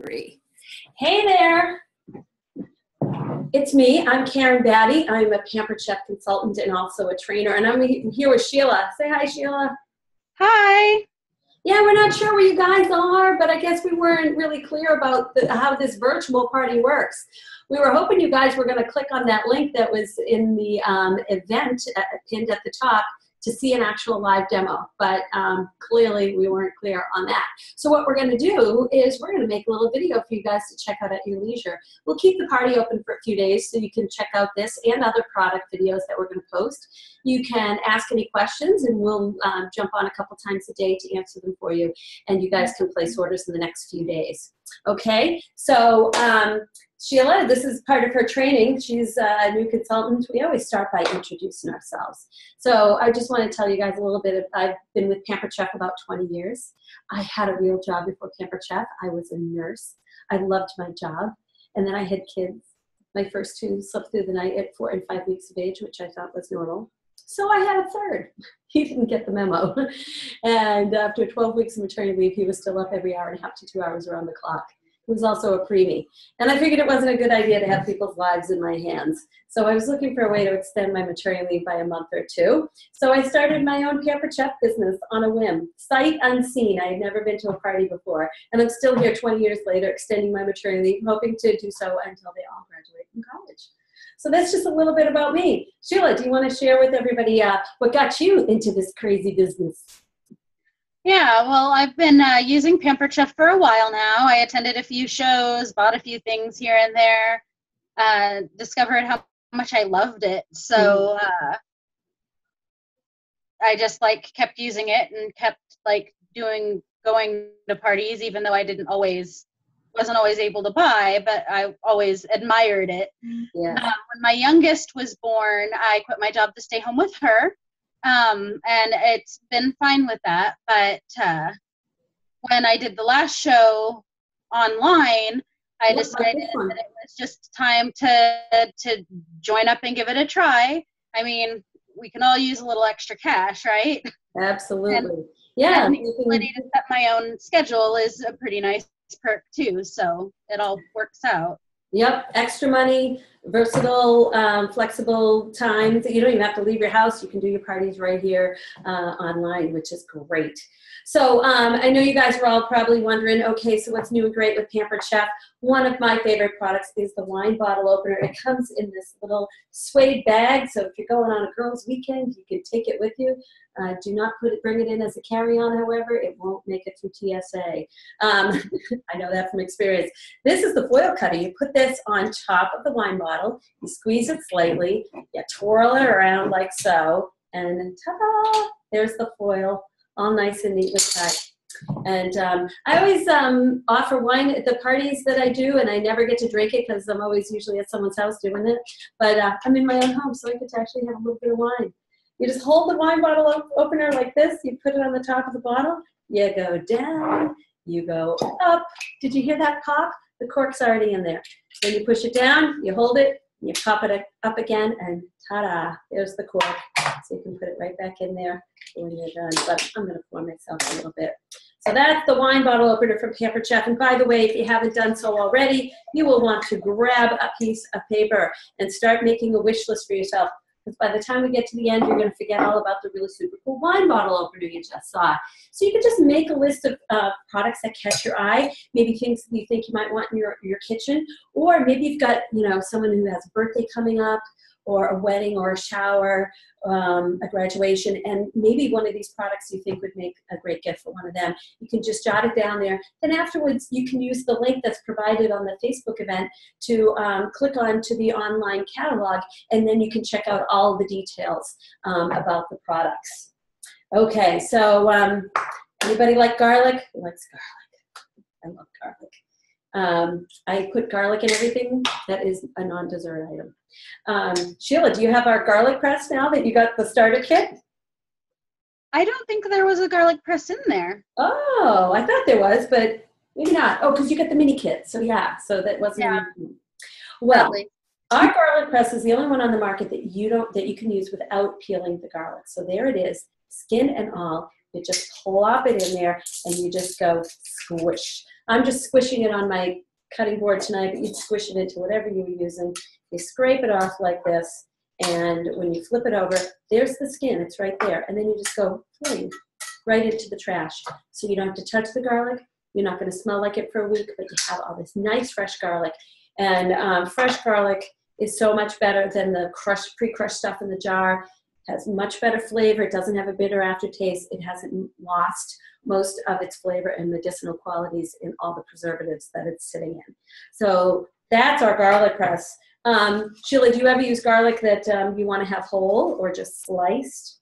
Three. Hey there, it's me. I'm Karen Batty. I'm a Pampered Chef consultant and also a trainer, and I'm here with Sheila. Say hi, Sheila. Hi. Yeah, we're not sure where you guys are, but I guess we weren't really clear about how this virtual party works. We were hoping you guys were going to click on that link that was in the event pinned at the top to see an actual live demo, but clearly we weren't clear on that. So what we're going to do is we're going to make a little video for you guys to check out at your leisure. We'll keep the party open for a few days so you can check out this and other product videos that we're going to post. You can ask any questions and we'll jump on a couple times a day to answer them for you, and you guys can place orders in the next few days. Okay, so Sheila, this is part of her training. She's a new consultant. We always start by introducing ourselves. So I just want to tell you guys a little bit. I've been with Pampered Chef about 20 years. I had a real job before Pampered Chef. I was a nurse. I loved my job. And then I had kids. My first two slept through the night at 4 and 5 weeks of age, which I thought was normal. So I had a third. He didn't get the memo. And after 12 weeks of maternity leave, he was still up every hour and a half to 2 hours around the clock. He was also a preemie. And I figured it wasn't a good idea to have people's lives in my hands. So I was looking for a way to extend my maternity leave by a month or two. So I started my own Pampered Chef business on a whim, sight unseen. I had never been to a party before. And I'm still here 20 years later, extending my maternity leave, hoping to do so until they all graduate from college. So that's just a little bit about me. Sheila, do you want to share with everybody what got you into this crazy business? Yeah, well, I've been using Pampered Chef for a while now. I attended a few shows, bought a few things here and there, discovered how much I loved it. So I just kept using it and kept going to parties, even though I wasn't always able to buy, but I always admired it. Yeah. When my youngest was born, I quit my job to stay home with her. And it's been fine with that. But when I did the last show online, I decided that it was just time to join up and give it a try. I mean, we can all use a little extra cash, right? Absolutely. Yeah. And the ability to set my own schedule is a pretty nice perk too. So it all works out. Yep, extra money, versatile, flexible times. You don't even have to leave your house. You can do your parties right here online, which is great. So I know you guys were all probably wondering, okay, so what's new and great with Pampered Chef? One of my favorite products is the wine bottle opener. It comes in this little suede bag, so if you're going on a girls' weekend, you can take it with you. Do not bring it in as a carry-on, however. It won't make it through TSA. I know that from experience. This is the foil cutter. You put this on top of the wine bottle. You squeeze it slightly. You twirl it around like so. And then ta-da! There's the foil, all nice and neatly cut. And I always offer wine at the parties that I do, and I never get to drink it because I'm always usually at someone's house doing it. But I'm in my own home, so I get to actually have a little bit of wine. You just hold the wine bottle opener like this. You put it on the top of the bottle. You go down. You go up. Did you hear that pop? The cork's already in there. Then you push it down. You hold it. You pop it up again, and ta-da! There's the cork. So you can put it right back in there when you're done. But I'm going to pour myself a little bit. So that's the wine bottle opener from Pampered Chef. And by the way, if you haven't done so already, you will want to grab a piece of paper and start making a wish list for yourself. Because by the time we get to the end, you're going to forget all about the really super cool wine bottle opener you just saw. So you can just make a list of products that catch your eye, maybe things that you think you might want in your kitchen, or maybe you've got someone who has a birthday coming up, or a wedding, or a shower, a graduation, and maybe one of these products you think would make a great gift for one of them. You can just jot it down there. Then afterwards, you can use the link that's provided on the Facebook event to click on to the online catalog, and then you can check out all the details about the products. Okay, so anybody like garlic? Who likes garlic? I love garlic. I put garlic in everything. That is a non-dessert item. Sheila, do you have our garlic press now that you got the starter kit? I don't think there was a garlic press in there. Oh, I thought there was, but maybe not. Oh, because you got the mini kit. So yeah, so that wasn't. Yeah. Well, Probably. Our garlic press is the only one on the market that you can use without peeling the garlic. So there it is, skin and all. You just plop it in there and you just go squish. I'm just squishing it on my cutting board tonight, but you'd squish it into whatever you were using. You scrape it off like this, and when you flip it over, there's the skin. It's right there. And then you just go fling right into the trash. So you don't have to touch the garlic. You're not going to smell like it for a week, but you have all this nice fresh garlic. And fresh garlic is so much better than the pre-crushed stuff in the jar. It has much better flavor. It doesn't have a bitter aftertaste. It hasn't lost most of its flavor and medicinal qualities in all the preservatives that it's sitting in. So that's our garlic press. Sheila, do you ever use garlic that you want to have whole or just sliced?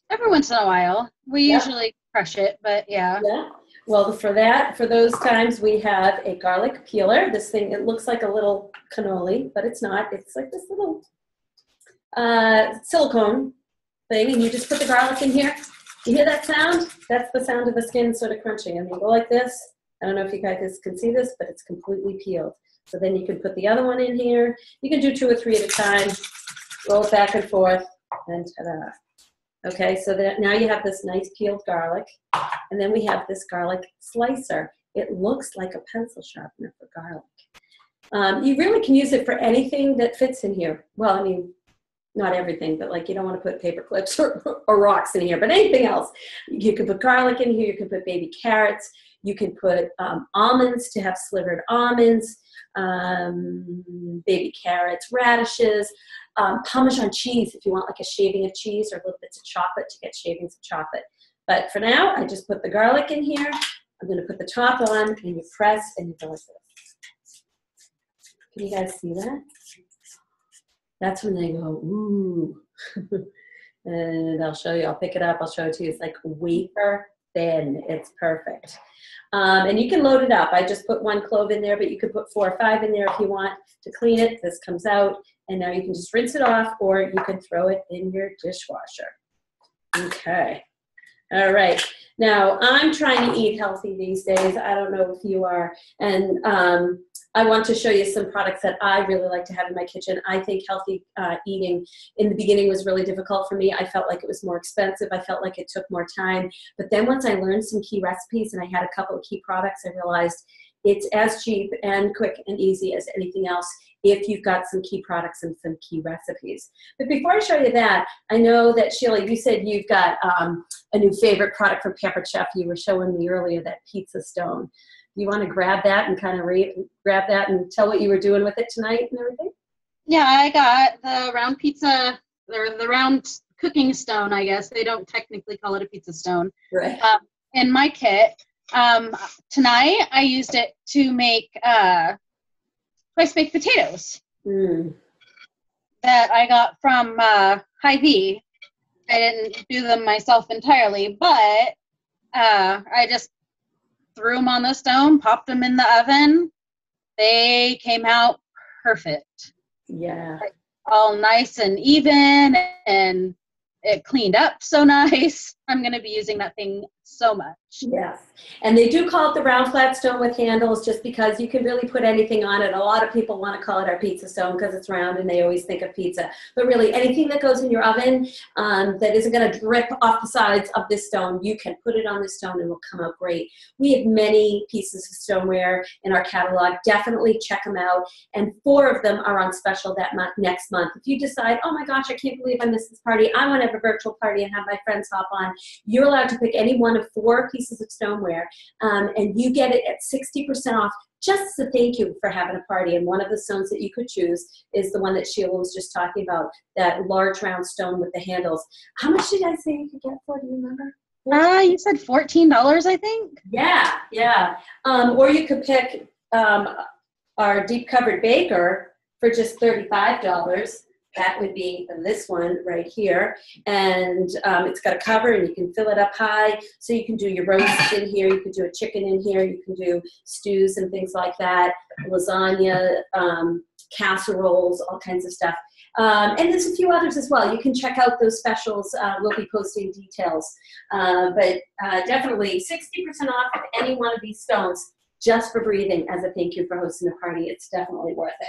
Every once in a while. We usually crush it, but yeah. Yeah. Well, for those times, we have a garlic peeler. This thing, it looks like a little cannoli, but it's not. It's like this little silicone thing, and you just put the garlic in here. You hear that sound? That's the sound of the skin sort of crunching. And you go like this. I don't know if you guys can see this, but it's completely peeled. So then you can put the other one in here. You can do 2 or 3 at a time. Roll it back and forth, and ta-da. Okay, so that now you have this nice peeled garlic, and then we have this garlic slicer. It looks like a pencil sharpener for garlic. You really can use it for anything that fits in here. Well, I mean, not everything, but like you don't want to put paper clips or rocks in here, but anything else. You can put garlic in here. You can put baby carrots. You can put almonds to have slivered almonds, baby carrots, radishes, Parmesan cheese if you want like a shaving of cheese or little bits of chocolate to get shavings of chocolate. But for now, I just put the garlic in here. I'm going to put the top on, and you press, and you go like this. Can you guys see that? That's when they go, ooh. And I'll show you. I'll pick it up. I'll show it to you. It's like wafer thin. It's perfect. And you can load it up. I just put 1 clove in there, but you could put 4 or 5 in there if you want to clean it. This comes out, and now you can just rinse it off, or you can throw it in your dishwasher. Okay. All right. Now, I'm trying to eat healthy these days. I don't know if you are. And I want to show you some products that I really like to have in my kitchen. I think healthy eating in the beginning was really difficult for me. I felt like it was more expensive. I felt like it took more time. But then once I learned some key recipes and I had a couple of key products, I realized it's as cheap and quick and easy as anything else if you've got some key products and some key recipes. But before I show you that, I know that, Sheila, you said you've got a new favorite product from Pampered Chef. You were showing me earlier, that pizza stone. You want to grab that and kind of grab that and tell what you were doing with it tonight and everything? Yeah, I got the round pizza, or the round cooking stone, I guess. They don't technically call it a pizza stone. Right. In my kit. Tonight, I used it to make twice baked potatoes that I got from Hy-Vee. I didn't do them myself entirely, but I just threw them on the stone, popped them in the oven. They came out perfect. Yeah. Like, all nice and even, and it cleaned up so nice. I'm going to be using that thing so much. Yes. And they do call it the round flat stone with handles just because you can really put anything on it. A lot of people want to call it our pizza stone because it's round and they always think of pizza. But really, anything that goes in your oven that isn't going to drip off the sides of this stone, you can put it on the stone and it will come out great. We have many pieces of stoneware in our catalog. Definitely check them out. And 4 of them are on special that next month. If you decide, oh my gosh, I can't believe I missed this party, I want to have a virtual party and have my friends hop on, you're allowed to pick any one of 4 pieces of stoneware, and you get it at 60% off just as a thank you for having a party. And one of the stones that you could choose is the one that Sheila was just talking about, that large round stone with the handles. How much did I say you could get for? Do you remember? You said $14, I think. Yeah, yeah. Or you could pick our deep covered baker for just $35. That would be this one right here. And it's got a cover and you can fill it up high. So you can do your roasts in here. You can do a chicken in here. You can do stews and things like that. Lasagna, casseroles, all kinds of stuff. And there's a few others as well. You can check out those specials. We'll be posting details. But definitely 60% off of any one of these stones just for breathing as a thank you for hosting a party. It's definitely worth it.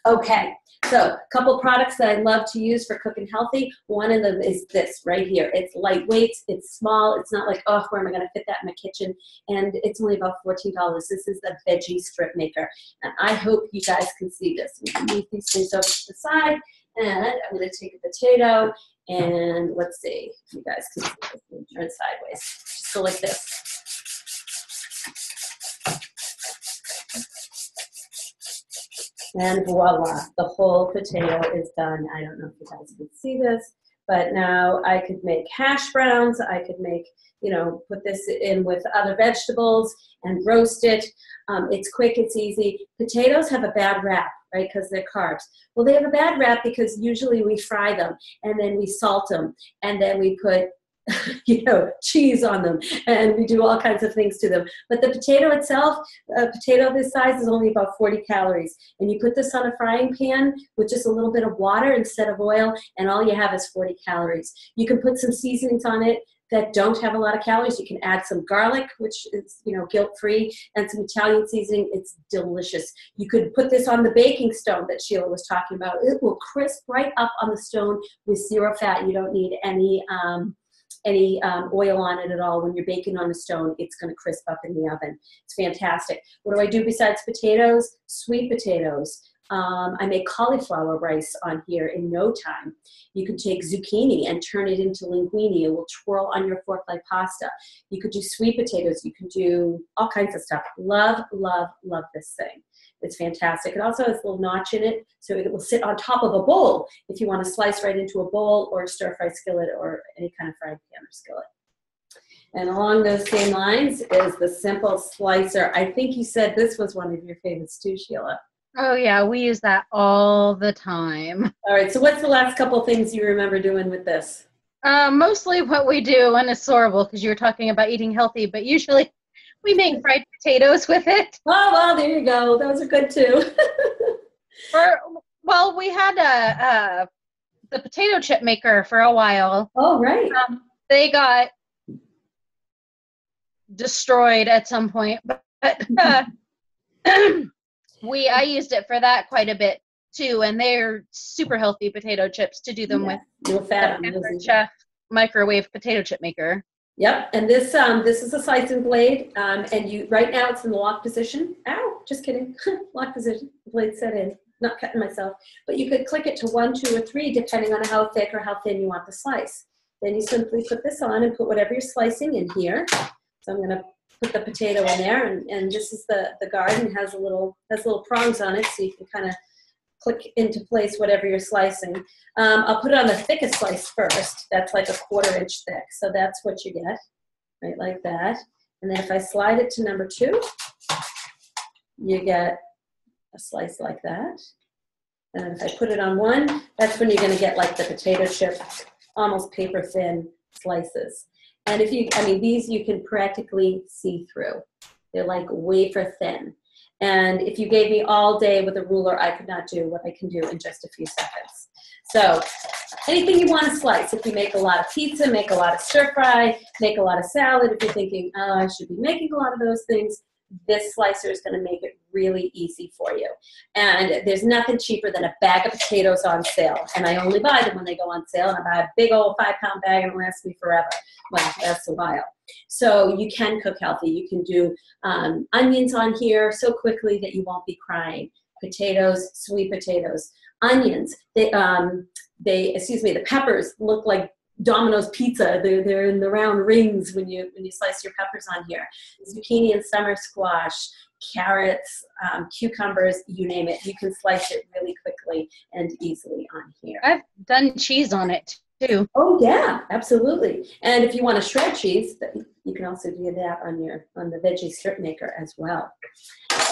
Okay, So a couple products that I love to use for cooking healthy. One of them is this right here. It's lightweight, it's small, it's not like, oh, where am I gonna fit that in my kitchen? And it's only about $14. This is the veggie strip maker. And I hope you guys can see this. I'm gonna move these things over to the side, and I'm gonna take a potato, and let's see if you guys can see this. Turn sideways, just go like this. And voila, the whole potato is done. I don't know if you guys can see this, but now I could make hash browns. I could make, you know, put this in with other vegetables and roast it. It's quick, it's easy. Potatoes have a bad rap, right, because they're carbs. Well, they have a bad rap because usually we fry them, and then we salt them, and then we put you know, cheese on them, and we do all kinds of things to them. But the potato itself, a potato this size is only about 40 calories. And you put this on a frying pan with just a little bit of water instead of oil, and all you have is 40 calories. You can put some seasonings on it that don't have a lot of calories. You can add some garlic, which is, you know, guilt-free, and some Italian seasoning. It's delicious. You could put this on the baking stone that Sheila was talking about. It will crisp right up on the stone with zero fat. You don't need any oil on it at all. When you're baking on a stone, it's going to crisp up in the oven. It's fantastic. What do I do besides potatoes? Sweet potatoes. I make cauliflower rice on here in no time. You can take zucchini and turn it into linguine. It will twirl on your fork like pasta. You could do sweet potatoes. You can do all kinds of stuff. Love, love, love this thing. It's fantastic. It also has a little notch in it, so it will sit on top of a bowl if you want to slice right into a bowl or a stir-fry skillet or any kind of frying pan or skillet. And along those same lines is the simple slicer. I think you said this was one of your favorites too, Sheila. Oh yeah, we use that all the time. All right, so what's the last couple things you remember doing with this? Mostly what we do, and it's horrible because you were talking about eating healthy, but usually we make fried potatoes with it. Oh, well, there you go. Those are good too. Well, we had the potato chip maker for a while. Oh, right. They got destroyed at some point, but I used it for that quite a bit too, and they're super healthy potato chips to do them with. No fat. The Pampered Chef microwave potato chip maker. Yep, and this is a slicing blade, and you right now it's in the lock position. Ow, just kidding. Lock position. The blade set in. Not cutting myself, but you could click it to 1, 2, or 3 depending on how thick or how thin you want the slice. Then you simply put this on and put whatever you're slicing in here. So I'm going to put the potato in there, and this is the guard, and has little prongs on it, so you can kind of click into place whatever you're slicing. I'll put it on the thickest slice first. That's like a 1/4 inch thick. So that's what you get, right, like that. And then if I slide it to number 2, you get a slice like that. And if I put it on 1, that's when you're going to get like the potato chip, almost paper thin slices. And these you can practically see through. They're like wafer thin. And if you gave me all day with a ruler, I could not do what I can do in just a few seconds. So anything you want to slice. If you make a lot of pizza, make a lot of stir fry, make a lot of salad, if you're thinking, oh, I should be making a lot of those things, this slicer is going to make it really easy for you. And there's nothing cheaper than a bag of potatoes on sale. And I only buy them when they go on sale. And I buy a big old 5-pound bag, and it lasts me forever. Well, that's a while. So you can cook healthy. You can do onions on here so quickly that you won't be crying. Potatoes, sweet potatoes. Onions, the peppers look like Domino's pizza. They're in the round rings when you slice your peppers on here. Zucchini and summer squash, carrots, cucumbers, you name it. You can slice it really quickly and easily on here. I've done cheese on it too. Oh yeah, absolutely. And if you want to shred cheese, you can also do that on the veggie strip maker as well.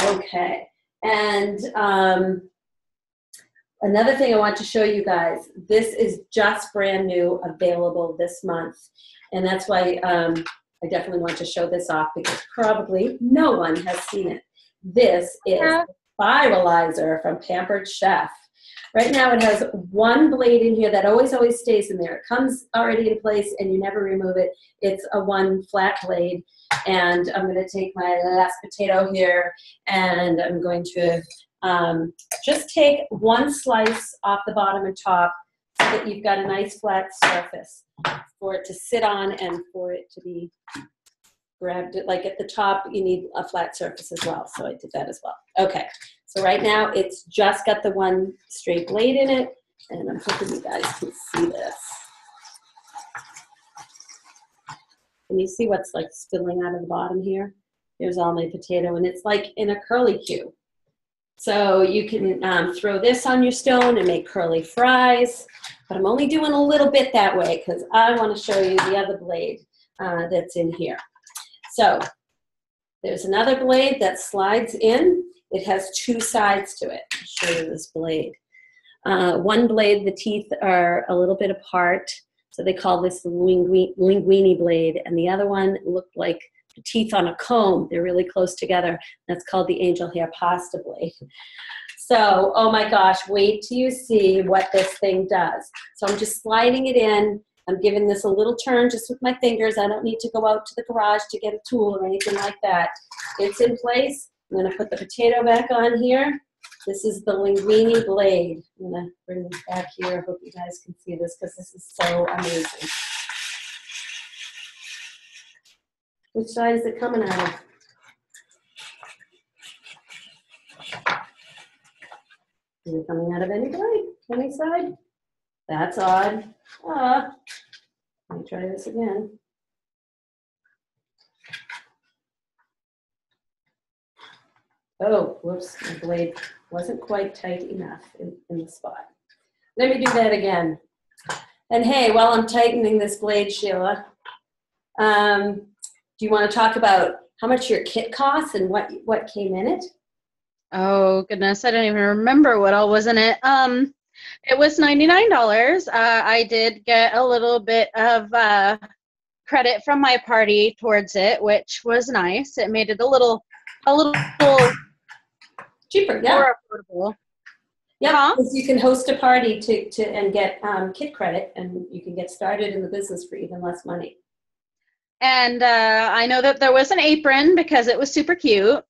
Okay, and another thing I want to show you guys, this is just brand new, available this month. And that's why I definitely want to show this off, because probably no one has seen it. This is the Spiralizer from Pampered Chef. Right now it has one blade in here that always stays in there. It comes already in place and you never remove it. It's a one flat blade. And I'm going to take my last potato here, and I'm going to Just take one slice off the bottom and top so that you've got a nice flat surface for it to sit on and for it to be grabbed. Like at the top, you need a flat surface as well. So I did that as well. Okay, so right now it's just got the one straight blade in it, and I'm hoping you guys can see this. Can you see what's like spilling out of the bottom here? There's all my potato, and it's like in a curly Q. So you can throw this on your stone and make curly fries, but I'm only doing a little bit that way because I want to show you the other blade that's in here. So there's another blade that slides in. It has two sides to it. I'll show you this blade. One blade, the teeth are a little bit apart, so they call this the linguine blade, and the other one looked like the teeth on a comb. They're really close together. That's called the angel hair pasta blade. So, oh my gosh, wait till you see what this thing does. So I'm just sliding it in. I'm giving this a little turn just with my fingers. I don't need to go out to the garage to get a tool or anything like that. It's in place. I'm going to put the potato back on here. This is the linguine blade. I'm going to bring this back here. I hope you guys can see this because this is so amazing. Which side is it coming out of? Is it coming out of any blade? Any side? That's odd. Let me try this again. Oh, whoops, my blade wasn't quite tight enough in the spot. Let me do that again. And hey, while I'm tightening this blade, Sheila, do you want to talk about how much your kit costs and what came in it? Oh, goodness. I don't even remember what all was in it. It was $99. I did get a little bit of credit from my party towards it, which was nice. It made it a little cheaper, yeah. More affordable. Yeah, because you can host a party and get kit credit, and you can get started in the business for even less money. And I know that there was an apron because it was super cute.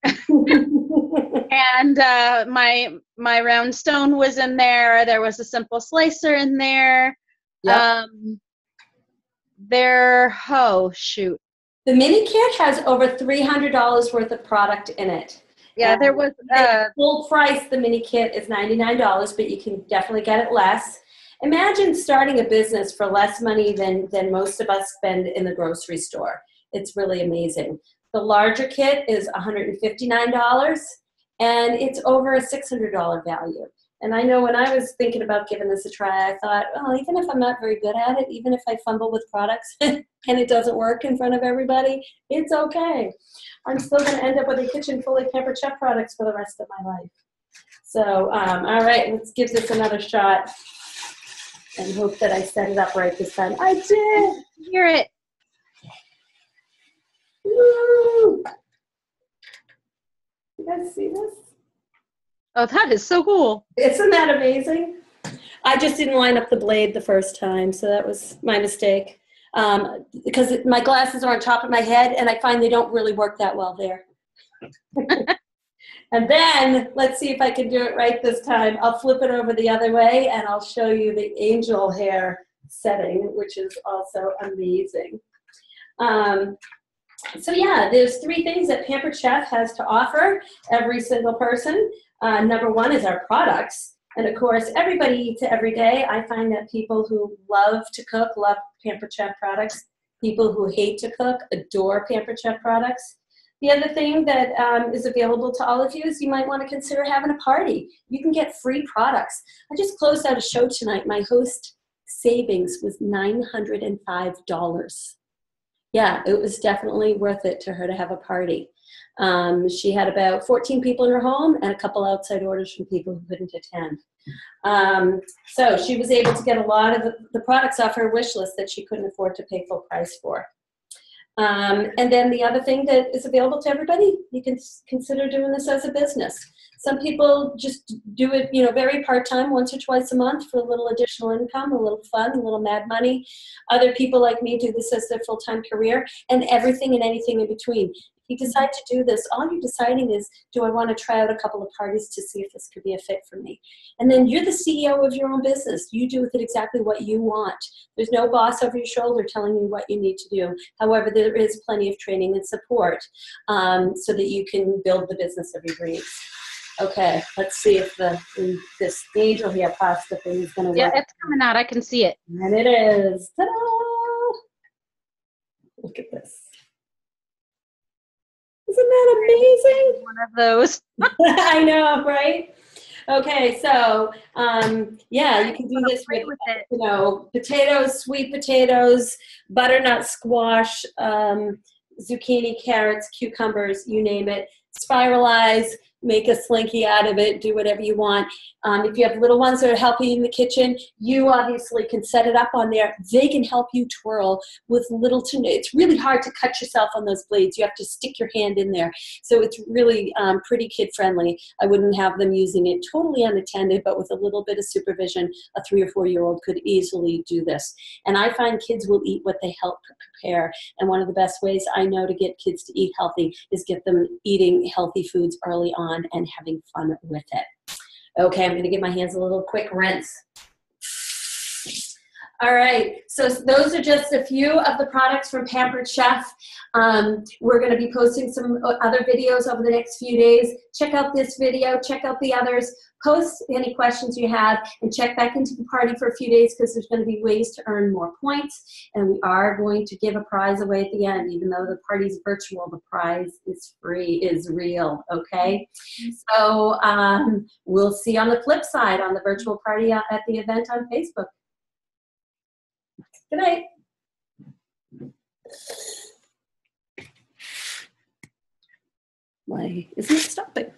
And my round stone was in there. There was a simple slicer in there. Yep. Oh, shoot. The mini kit has over $300 worth of product in it. Yeah, there was full price. The mini kit is $99, but you can definitely get it less. Imagine starting a business for less money than most of us spend in the grocery store. It's really amazing. The larger kit is $159, and it's over a $600 value. And I know when I was thinking about giving this a try, I thought, well, even if I'm not very good at it, even if I fumble with products and it doesn't work in front of everybody, it's okay. I'm still going to end up with a kitchen full of Pampered Chef products for the rest of my life. So, all right, let's give this another shot and hope that I set it up right this time. I did! Hear it. Woo! You guys see this? Oh, that is so cool. Isn't that amazing? I just didn't line up the blade the first time, so that was my mistake. Because my glasses are on top of my head, and I find they don't really work that well there. And then, let's see if I can do it right this time. I'll flip it over the other way, and I'll show you the angel hair setting, which is also amazing. So yeah, there's 3 things that Pampered Chef has to offer every single person. Number 1 is our products. And of course, everybody eats it every day. I find that people who love to cook love Pampered Chef products. People who hate to cook adore Pampered Chef products. The other thing that is available to all of you is you might want to consider having a party. You can get free products. I just closed out a show tonight. My host savings was $905. Yeah, it was definitely worth it to her to have a party. She had about 14 people in her home and a couple outside orders from people who couldn't attend. So she was able to get a lot of the products off her wish list that she couldn't afford to pay full price for. And then the other thing that is available to everybody, you can consider doing this as a business. Some people just do it, very part-time, once or twice a month for a little additional income, a little fun, a little mad money. Other people like me do this as their full-time career, and everything and anything in between. If you decide to do this, all you're deciding is, do I want to try out a couple of parties to see if this could be a fit for me? And then you're the CEO of your own business. You do with it exactly what you want. There's no boss over your shoulder telling you what you need to do. However, there is plenty of training and support so that you can build the business of your dreams. Okay, let's see if this angel here pasta thing is going to work. Yeah, it's coming out. I can see it. And it is. Ta-da! Look at this. Isn't that amazing? One of those. I know, right? Okay, so yeah, you can do this with it. You know, potatoes, sweet potatoes, butternut squash, zucchini, carrots, cucumbers, you name it. Spiralize, make a slinky out of it, do whatever you want. If you have little ones that are helping in the kitchen, you obviously can set it up on there. They can help you twirl with little to no. It's really hard to cut yourself on those blades. You have to stick your hand in there. So it's really pretty kid friendly. I wouldn't have them using it totally unattended, but with a little bit of supervision, a 3 or 4 year old could easily do this. And I find kids will eat what they help prepare. And one of the best ways I know to get kids to eat healthy is get them eating healthy foods early on and having fun with it. Okay, I'm going to give my hands a little quick rinse. All right, so those are just a few of the products from Pampered Chef. We're going to be posting some other videos over the next few days. Check out this video, check out the others, post any questions you have, and check back into the party for a few days because there's going to be ways to earn more points, and we are going to give a prize away at the end. Even though the party's virtual, the prize is free, is real, okay? So we'll see you on the flip side on the virtual party at the event on Facebook. Good night. Why isn't it stopping?